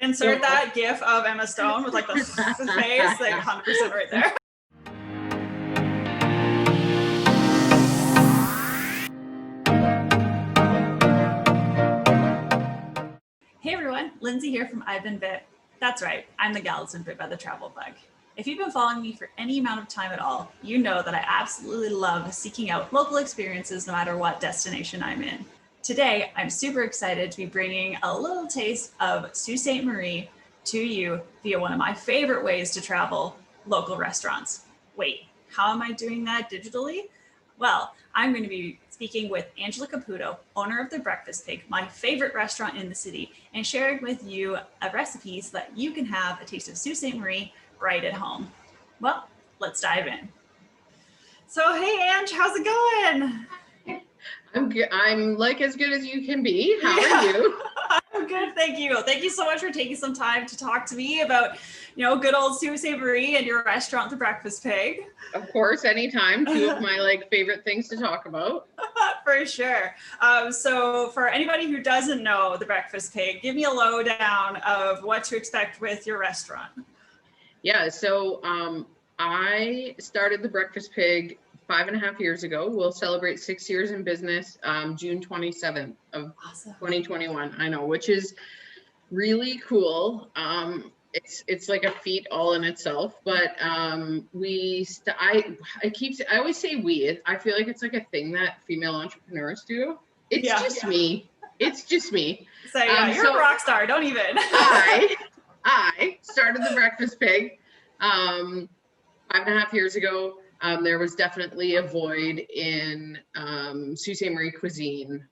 Insert that gif of Emma Stone with like the face, like 100% right there. Hey everyone, Lindsay here from I've Been Bit. That's right, I'm the gal that's been bit by the travel bug. If you've been following me for any amount of time at all, you know that I absolutely love seeking out local experiences no matter what destination I'm in. Today, I'm super excited to be bringing a little taste of Sault Ste. Marie to you via one of my favorite ways to travel, local restaurants. Wait, how am I doing that digitally? Well, I'm going to be speaking with Angela Caputo, owner of The Breakfast Pig, my favorite restaurant in the city, and sharing with you a recipe so that you can have a taste of Sault Ste. Marie right at home. Well, let's dive in. So, hey, Ange, how's it going? I'm good. I'm like as good as you can be. How are you? I'm good, thank you. Thank you so much for taking some time to talk to me about, good old Sault Ste. Marie and your restaurant, The Breakfast Pig. Of course, anytime. Two of my favorite things to talk about. For sure. So for anybody who doesn't know The Breakfast Pig, give me a lowdown of what to expect with your restaurant. Yeah, so I started The Breakfast Pig 5.5 years ago. We'll celebrate 6 years in business June 27th of Awesome. 2021. I know, which is really cool. It's like a feat all in itself, but I always say we. I feel like it's like a thing that female entrepreneurs do. It's just me. It's just me. So you're a rock star. Don't even. I started The Breakfast Pig 5.5 years ago. There was definitely a void in Sault Ste. Marie cuisine,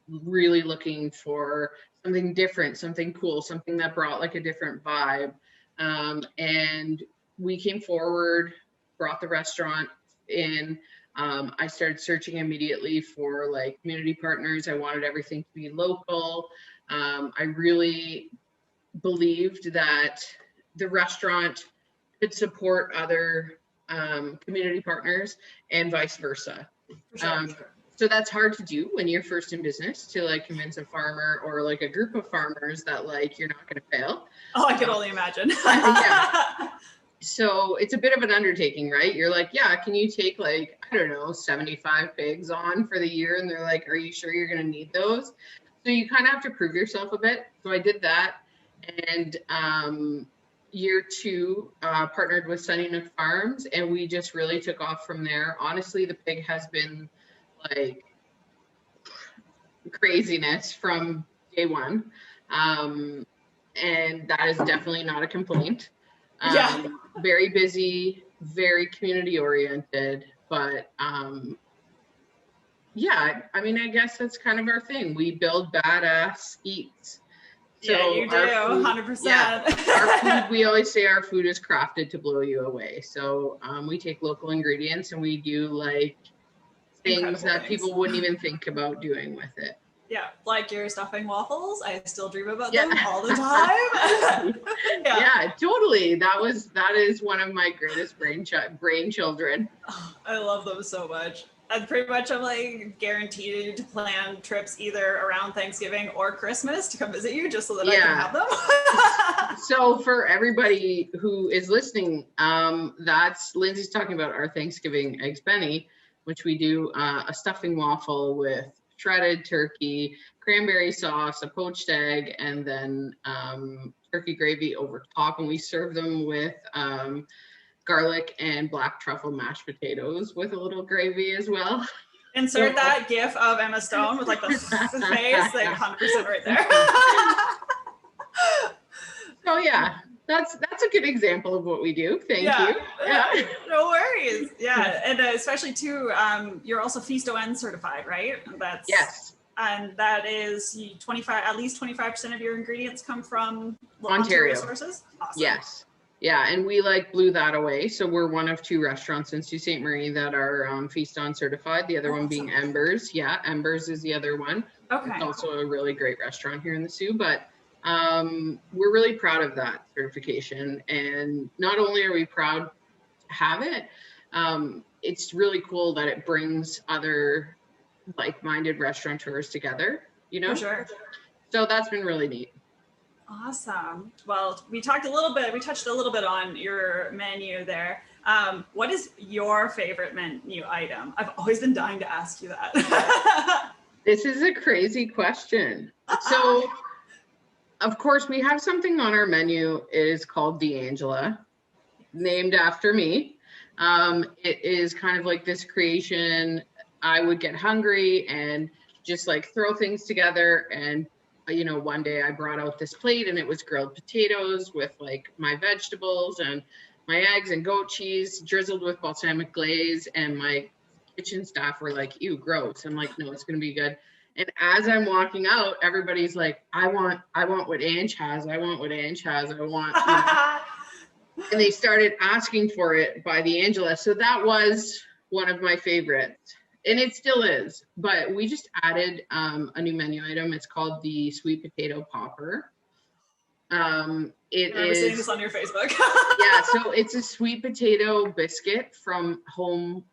really looking for something different, something cool, something that brought like a different vibe. And we came forward, brought the restaurant in. I started searching immediately for community partners. I wanted everything to be local. I really believed that the restaurant could support other community partners and vice versa. Sure. So that's hard to do when you're first in business, to convince a farmer or a group of farmers that you're not going to fail. Oh, I can only imagine. Yeah. So it's a bit of an undertaking, right? You're yeah, can you take 75 pigs on for the year? And they're are you sure you're going to need those? So you kind of have to prove yourself a bit. So I did that. And year two, partnered with Sunny Nook Farms, and we just really took off from there. Honestly, the pig has been craziness from day one. And that is definitely not a complaint. Very busy, very community oriented, but yeah, I mean, I guess that's kind of our thing. We build badass eats. So yeah, you do, 100%. Yeah, our food, we always say our food is crafted to blow you away. So we take local ingredients and we do things that people wouldn't even think about doing with it. Yeah, like your stuffing waffles. I still dream about them all the time. Yeah, totally. That is one of my greatest brain children. Oh, I love them so much. And pretty much I'm guaranteed to plan trips either around Thanksgiving or Christmas to come visit you just so that I can have them. So for everybody who is listening, that's Lindsay's talking about our Thanksgiving eggs benny, which we do a stuffing waffle with shredded turkey, cranberry sauce, a poached egg, and then turkey gravy over top. And we serve them with garlic and black truffle mashed potatoes with a little gravy as well. Insert that gif of Emma Stone with the face, 100% right there. So yeah, that's a good example of what we do. Thank you. Yeah. No worries. Yeah, and especially too, you're also Feast ON certified, right? Yes. And that is at least 25% of your ingredients come from Ontario sources. Awesome. Yes. Yeah, and we blew that away. So we're one of two restaurants in Sault Ste. Marie that are Feast ON certified. The other one being Embers. Yeah, Embers is the other one. Okay. It's also a really great restaurant here in the Soo, but we're really proud of that certification. And not only are we proud to have it, it's really cool that it brings other like-minded restaurateurs together, For sure. So that's been really neat. Awesome. Well, we touched a little bit on your menu there. What is your favorite menu item? I've always been dying to ask you that. This is a crazy question. So, of course, we have something on our menu. It is called the Angela, named after me. It is kind of like this creation. I would get hungry and just like throw things together. And, you know, one day I brought out this plate and it was grilled potatoes with like my vegetables and my eggs and goat cheese drizzled with balsamic glaze. And my kitchen staff were like, ew, gross. I'm like, no, it's going to be good. And as I'm walking out, everybody's like, I want what Ange has. I want what Ange has. I want, you know. And they started asking for it by the Angela. So that was one of my favorites. And it still is. But we just added a new menu item. It's called the sweet potato popper. It is seeing this on your Facebook. Yeah, so it's a sweet potato biscuit from Home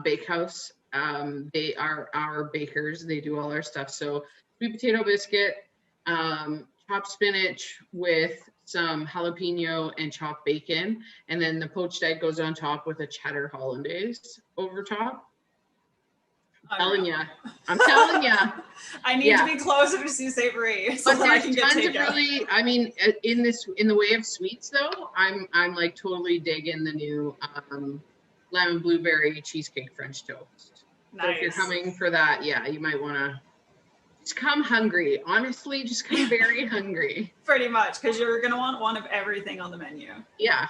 Bakehouse. They are our bakers. They do all our stuff. So sweet potato biscuit, chopped spinach with some jalapeno and chopped bacon, and then the poached egg goes on top with a cheddar hollandaise over top. I'm telling you. I need to be closer to Sault Ste. Marie so that I can get takeout. Really, I mean, in the way of sweets though, I'm like totally digging the new lemon blueberry cheesecake French toast. Nice. So if you're coming for that, yeah, you might want to just come hungry. Honestly, just come very hungry. Pretty much, because you're gonna want one of everything on the menu. Yeah.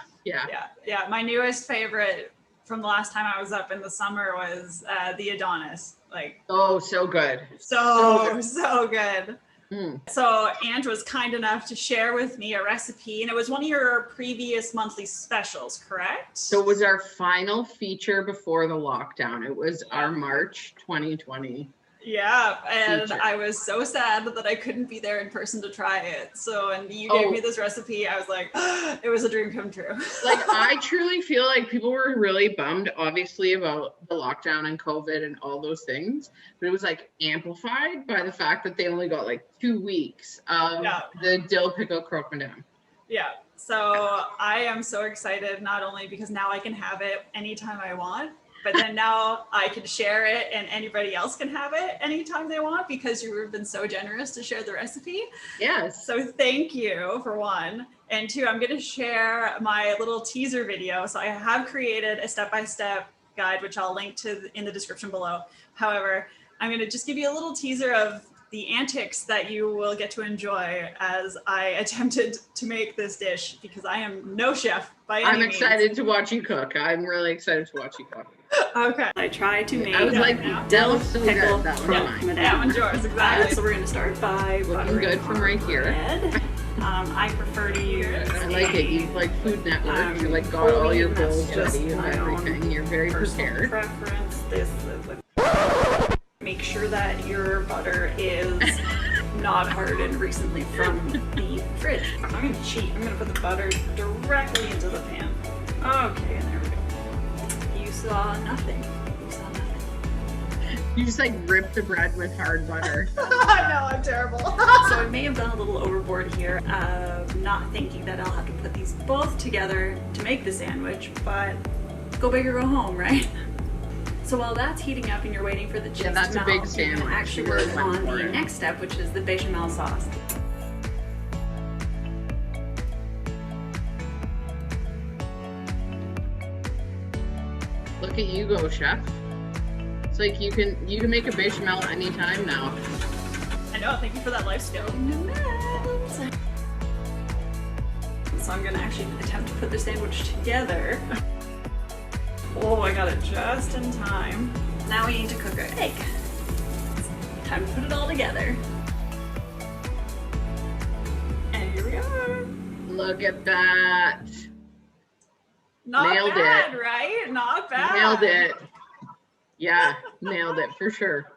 My newest favorite from the last time I was up in the summer was the Adonis. Like, oh, so good. So good. Mm. So Ange was kind enough to share with me a recipe, and it was one of your previous monthly specials, correct? So it was our final feature before the lockdown. It was our March 2020. Yeah, and feature. I was so sad that I couldn't be there in person to try it. So, and you gave me this recipe. I was like, it was a dream come true. Like, I truly feel like people were really bummed, obviously, about the lockdown and COVID and all those things. But it was like amplified by the fact that they only got like 2 weeks of the dill pickle croque madame. Yeah. So I am so excited, not only because now I can have it anytime I want, but then now I can share it and anybody else can have it anytime they want because you've been so generous to share the recipe. Yes. So thank you for one. And two, I'm going to share my little teaser video. So I have created a step-by-step guide, which I'll link to in the description below. However, I'm going to just give you a little teaser of the antics that you will get to enjoy as I attempted to make this dish because I am no chef by any means. I'm excited to watch you cook. I'm really excited to watch you cook. Okay. I tried to make dill pickle croque madame. That one's yours, exactly. So we're going to start by looking good from right here. I prefer to use. I like it. You like Food Network. You like got all your bowls ready and everything. You're very prepared. Preference. This is make sure that your butter is not hardened recently from the fridge. I'm going to cheat. I'm going to put the butter directly into the pan. Okay, and there we go. You saw nothing. You just like rip the bread with hard butter. I know, I'm terrible. So I may have done a little overboard here, not thinking that I'll have to put these both together to make the sandwich, but go big or go home, right? So while that's heating up and you're waiting for the cheese to melt, a big sandwich. You can actually work on the next step, which is the bechamel sauce. Look at you go, chef. It's like you can make a bechamel anytime now. I know. Thank you for that life skill. So I'm gonna actually attempt to put the sandwich together. Oh, I got it just in time. Now we need to cook our egg. Time to put it all together. And here we are. Look at that. Nailed bad, right? Not bad. Nailed it. Yeah, nailed it for sure.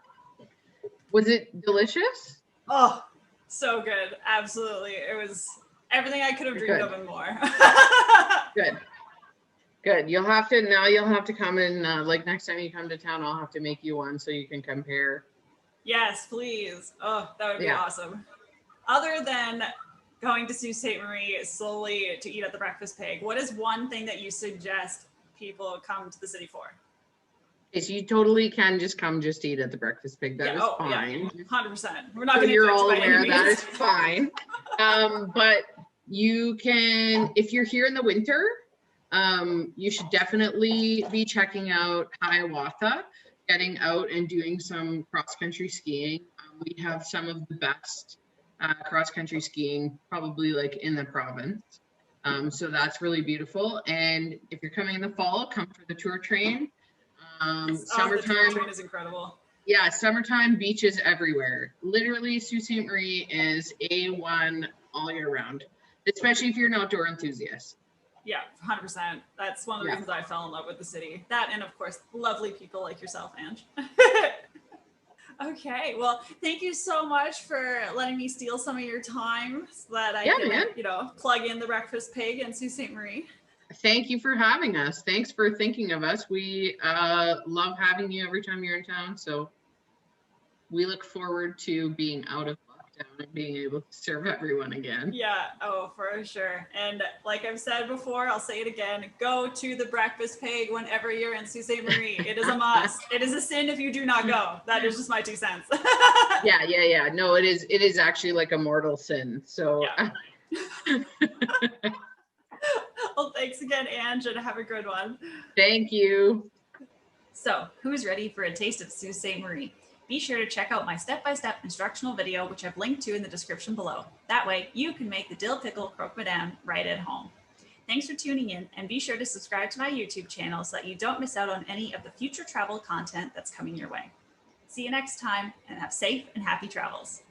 Was it delicious? Oh, so good. Absolutely. It was everything I could have dreamed of and more. Good. You'll have to come and like next time you come to town, I'll have to make you one so you can compare. Yes, please. Oh, that would be awesome. Other than going to Sault Ste. Marie solely to eat at the Breakfast Pig, what is one thing that you suggest people come to the city for? Okay, so you totally can just come just eat at the Breakfast Pig. That is fine. Yeah, 100%. We're not So going to you're judge all by any aware means. that is fine. But you can, if you're here in the winter, you should definitely be checking out Hiawatha, getting out and doing some cross-country skiing. We have some of the best cross-country skiing probably like in the province. So that's really beautiful. And if you're coming in the fall, come for the tour train. The Summertime, tour train is incredible. yeah, summertime beaches everywhere. Literally, Sault Ste. Marie is A1 all year round, especially if you're an outdoor enthusiast. Yeah, 100%. That's one of the reasons I fell in love with the city. That, and of course, lovely people like yourself, Ange. Okay, well, thank you so much for letting me steal some of your time so that I can, plug in the Breakfast Pig and Sault Ste. Marie. Thank you for having us. Thanks for thinking of us. We love having you every time you're in town. So we look forward to being out of lockdown and being able to serve everyone again. Yeah, for sure. And like I've said before, I'll say it again, go to the Breakfast Pig whenever you're in Sault Ste. Marie. It is a must. It is a sin if you do not go. That is just my 2 cents. Yeah. No, it is actually like a mortal sin. So yeah. Well, thanks again, Ange, and have a good one. Thank you. So, who's ready for a taste of Sault Ste. Marie? Be sure to check out my step-by-step instructional video, which I've linked to in the description below. That way, you can make the dill pickle croque madame right at home. Thanks for tuning in, and be sure to subscribe to my YouTube channel so that you don't miss out on any of the future travel content that's coming your way. See you next time, and have safe and happy travels.